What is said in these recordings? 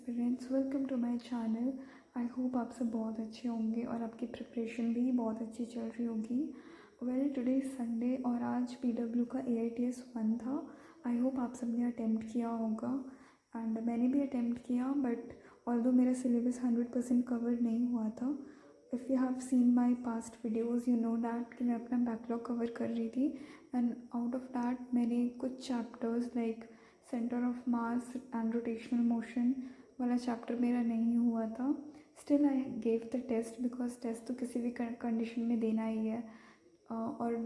Aspirants, welcome to my channel. I hope आप सब बहुत अच्छे होंगे और आपकी प्रिपरेशन भी बहुत अच्छी चल रही होगी। वेल, टुडे संडे और आज पीडब्ल्यू का AITS 1 था। आई होप आप सब ने अटेम्प्ट किया होगा एंड मैंने भी अटेम्प्ट किया, बट ऑल्दो मेरा सिलेबस 100% कवर नहीं हुआ था। If you have seen my past videos you know that कि मैं अपना बैकलॉग कवर कर रही थी एंड आउट ऑफ दैट मैंने कुछ chapters like centre of mass and rotational motion वाला चैप्टर मेरा नहीं हुआ था। Still I gave the test because test तो किसी भी कंडीशन में देना ही है, और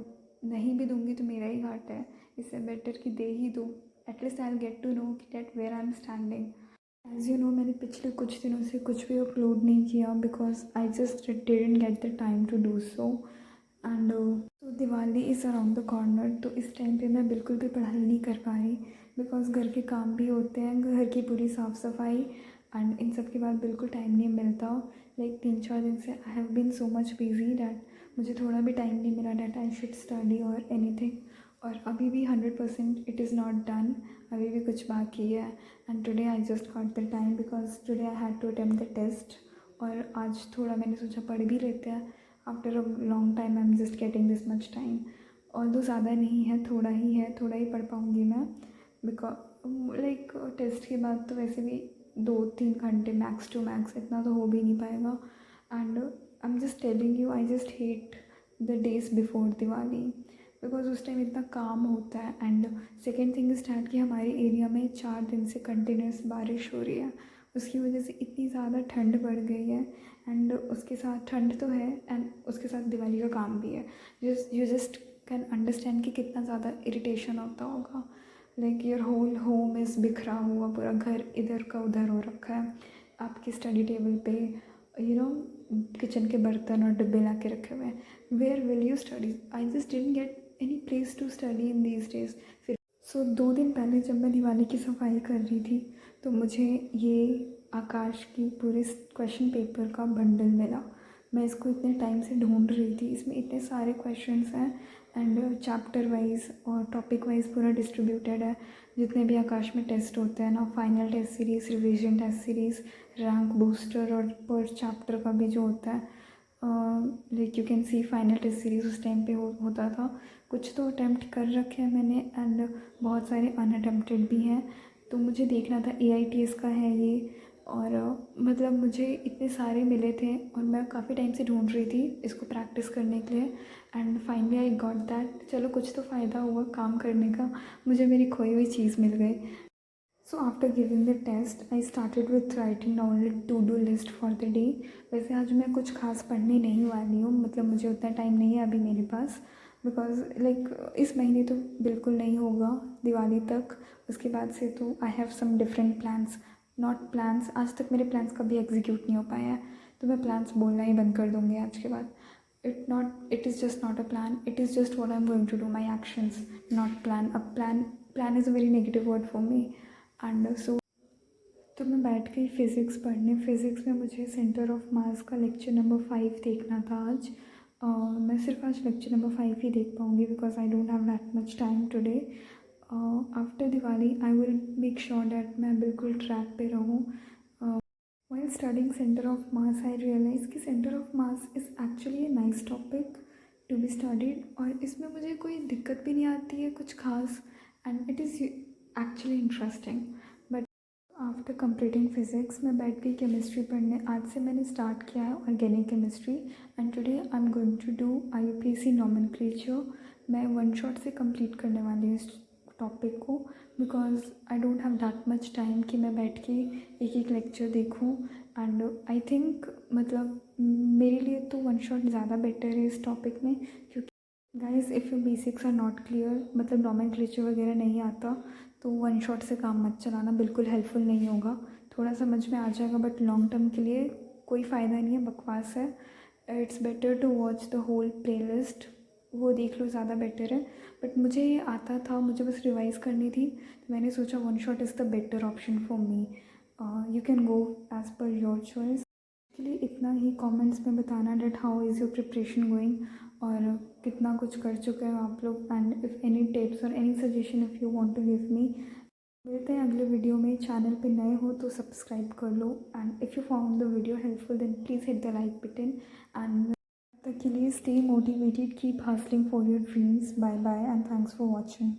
नहीं भी दूंगी तो मेरा ही घाटा है। इससे बेटर कि दे ही दूँ। At least I will get to know that where I am standing. As you know, मैंने पिछले कुछ दिनों से कुछ भी अपलोड नहीं किया because I just didn't get the time to do so. And तो Diwali is around the corner, तो इस टाइम पे मैं बिल्कुल भी पढ़ाई नहीं कर पा रही बिकॉज घर के काम भी होते हैं, घर की पूरी साफ़ सफाई एंड इन सब के बाद बिल्कुल टाइम नहीं मिलता। लाइक 3-4 दिन से I have been so much busy that मुझे थोड़ा भी टाइम नहीं मिला डैट आई शुड स्टडी और एनीथिंग। और अभी भी 100% इट इज़ नॉट डन, अभी भी कुछ बाकी है। And today I just got the time because today I had to attempt the test. और आज थोड़ा मैंने सोचा पढ़ भी लेते हैं। After a long time I am just getting this much time. Although ज़्यादा नहीं है, थोड़ा ही है, थोड़ा ही पढ़ पाऊँगी मैं बिकॉज लाइक टेस्ट के बाद तो वैसे भी 2-3 घंटे मैक्स टू मैक्स, इतना तो हो भी नहीं पाएगा। And I am just telling you, I just hate the days before Diwali because उस टाइम इतना काम होता है। And second thing is that कि हमारे एरिया में 4 दिन से कंटिन्यूस बारिश हो रही है, उसकी वजह से इतनी ज़्यादा ठंड बढ़ गई है। एंड उसके साथ ठंड तो है एंड उसके साथ दिवाली का काम भी है। यू जस्ट कैन अंडरस्टैंड कि कितना ज़्यादा इरिटेशन होता होगा। Like your whole home is बिखरा हुआ, पूरा घर इधर का उधर हो रखा है। आपके स्टडी टेबल पे किचन के बर्तन और डिब्बे ला के रखे हुए हैं। Where will you study? I just didn't get any place to study in these days. फिर 2 दिन पहले जब मैं दिवाली की सफाई कर रही थी तो मुझे ये आकाश की पूरे क्वेश्चन पेपर का बंडल मिला। मैं इसको इतने टाइम से ढूंढ रही थी, इसमें इतने सारे क्वेश्चंस हैं एंड चैप्टर वाइज और टॉपिक वाइज पूरा डिस्ट्रीब्यूटेड है। जितने भी आकाश में टेस्ट होते हैं ना, final test series, revision test series, rank booster और पर चैप्टर का भी जो होता है, like you can see final test series उस टाइम पे होता था। कुछ तो अटैम्प्ट कर रखे हैं मैंने एंड बहुत सारे अनअटेम्प्टेड भी हैं। तो मुझे देखना था AITS का है ये, और मतलब मुझे इतने सारे मिले थे और मैं काफ़ी टाइम से ढूंढ रही थी इसको प्रैक्टिस करने के लिए। And finally I got that. चलो कुछ तो फ़ायदा हुआ काम करने का, मुझे मेरी खोई हुई चीज़ मिल गई। So after giving the test I started with writing down to do list for the day. वैसे आज मैं कुछ खास पढ़ने नहीं वाली हूँ, मतलब मुझे उतना टाइम नहीं है अभी मेरे पास बिकॉज लाइक इस महीने तो बिल्कुल नहीं होगा दिवाली तक। उसके बाद से तो I have some different plans, not plans, आज तक मेरे प्लान्स कभी एग्जीक्यूट नहीं हो पाया है, तो मैं प्लान्स बोलना ही बंद कर दूँगी आज के बाद। It is just not a plan, it is just what I am going to do, my actions, not plan. अब plan is a very negative word for me. And so तो मैं बैठ गई फ़िज़िक्स पढ़ने। फ़िज़िक्स में मुझे centre of मास का lecture number 5 देखना था आज। मैं सिर्फ आज लेक्चर नंबर 5 ही देख पाऊँगी because I don't have that much time today. After Diwali I will make sure that मैं बिल्कुल ट्रैक पे रहूँ। While studying centre of mass I realise कि centre of mass is actually a nice topic to be studied, और इसमें मुझे कोई दिक्कत भी नहीं आती है कुछ खास, and it is actually interesting. After completing physics मैं बैठ गई केमिस्ट्री पढ़ने। आज से मैंने स्टार्ट किया है organic chemistry and today I am going to do IUPAC nomenclature. मैं वन शॉट से कंप्लीट करने वाली हूँ इस टॉपिक को because I don't have that much time कि मैं बैठ के एक एक लेक्चर देखूँ। एंड आई थिंक मतलब मेरे लिए तो वन शॉट ज़्यादा बेटर है इस टॉपिक में, क्योंकि guys if you basics are not clear, मतलब नॉमेनक्लेचर वगैरह नहीं आता, तो वन शॉट से काम मत चलाना, बिल्कुल हेल्पफुल नहीं होगा। थोड़ा समझ में आ जाएगा बट लॉन्ग टर्म के लिए कोई फ़ायदा नहीं है, बकवास है। It's better to watch the whole playlist, वो देख लो, ज़्यादा बेटर है। बट मुझे ये आता था, मुझे बस रिवाइज़ करनी थी, तो मैंने सोचा one shot is the better option for me. You can go as per your choice. के लिए इतना ही। कमेंट्स में बताना that how is your preparation going, और कितना कुछ कर चुके हो आप लोग, एंड इफ़ एनी टिप्स और any suggestion if you want to give me, मिलते हैं अगले वीडियो में। चैनल पे नए हो तो सब्सक्राइब कर लो, and if you found the video helpful then please hit the like button. End तक के लिए stay motivated, keep hustling for your dreams. Bye bye and thanks for watching.